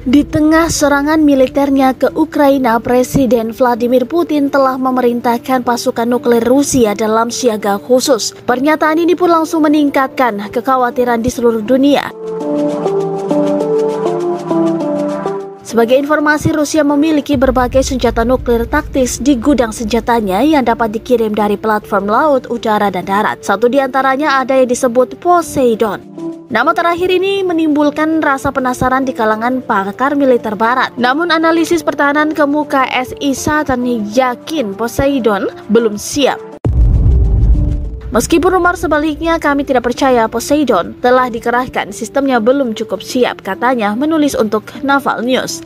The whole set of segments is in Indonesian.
Di tengah serangan militernya ke Ukraina, Presiden Vladimir Putin telah memerintahkan pasukan nuklir Rusia dalam siaga khusus. Pernyataan ini pun langsung meningkatkan kekhawatiran di seluruh dunia. Sebagai informasi, Rusia memiliki berbagai senjata nuklir taktis di gudang senjatanya yang dapat dikirim dari platform laut, udara, dan darat. Satu di antaranya ada yang disebut Poseidon. Nama terakhir ini menimbulkan rasa penasaran di kalangan pakar militer barat. Namun analisis pertahanan kemuka SI Saturn yakin Poseidon belum siap. Meskipun rumor sebaliknya, kami tidak percaya Poseidon telah dikerahkan, sistemnya belum cukup siap, katanya menulis untuk Naval News.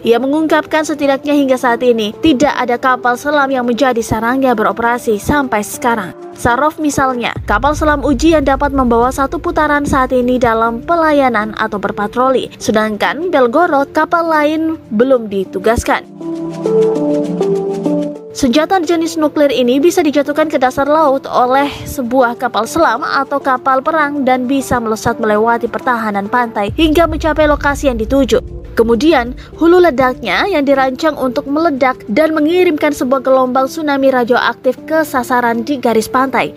Ia mengungkapkan setidaknya hingga saat ini tidak ada kapal selam yang menjadi sarangnya beroperasi sampai sekarang. Sarov misalnya, kapal selam uji yang dapat membawa satu putaran saat ini dalam pelayanan atau berpatroli, sedangkan Belgorod kapal lain belum ditugaskan. Senjata jenis nuklir ini bisa dijatuhkan ke dasar laut oleh sebuah kapal selam atau kapal perang dan bisa melesat melewati pertahanan pantai hingga mencapai lokasi yang dituju. Kemudian, hulu ledaknya yang dirancang untuk meledak dan mengirimkan sebuah gelombang tsunami radioaktif ke sasaran di garis pantai.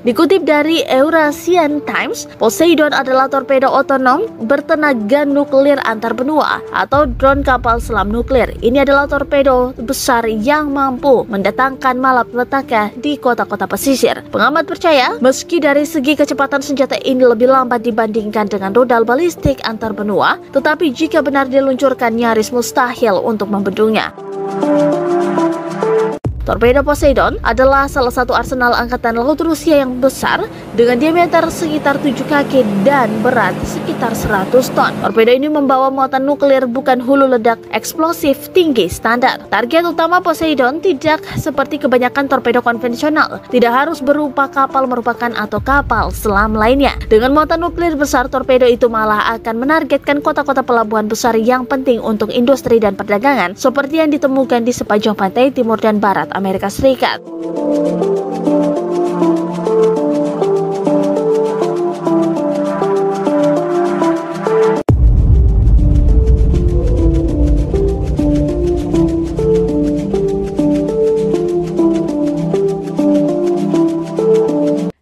Dikutip dari Eurasian Times, Poseidon adalah torpedo otonom bertenaga nuklir antar benua atau drone kapal selam nuklir. Ini adalah torpedo besar yang mampu mendatangkan malapetaka di kota-kota pesisir. Pengamat percaya, meski dari segi kecepatan senjata ini lebih lambat dibandingkan dengan rudal balistik antar benua, tetapi jika benar diluncurkan nyaris mustahil untuk membendungnya. Torpedo Poseidon adalah salah satu arsenal angkatan laut Rusia yang besar dengan diameter sekitar 7 kaki dan berat sekitar 100 ton. Torpedo ini membawa muatan nuklir, bukan hulu ledak eksplosif tinggi standar. Target utama Poseidon tidak seperti kebanyakan torpedo konvensional, tidak harus berupa kapal merupakan atau kapal selam lainnya. Dengan muatan nuklir besar, torpedo itu malah akan menargetkan kota-kota pelabuhan besar yang penting untuk industri dan perdagangan seperti yang ditemukan di sepanjang pantai timur dan barat Amerika Serikat.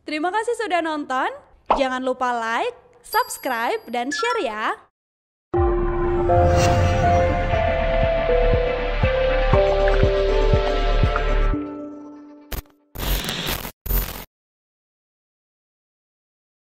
Terima kasih sudah nonton. Jangan lupa like, subscribe, dan share ya.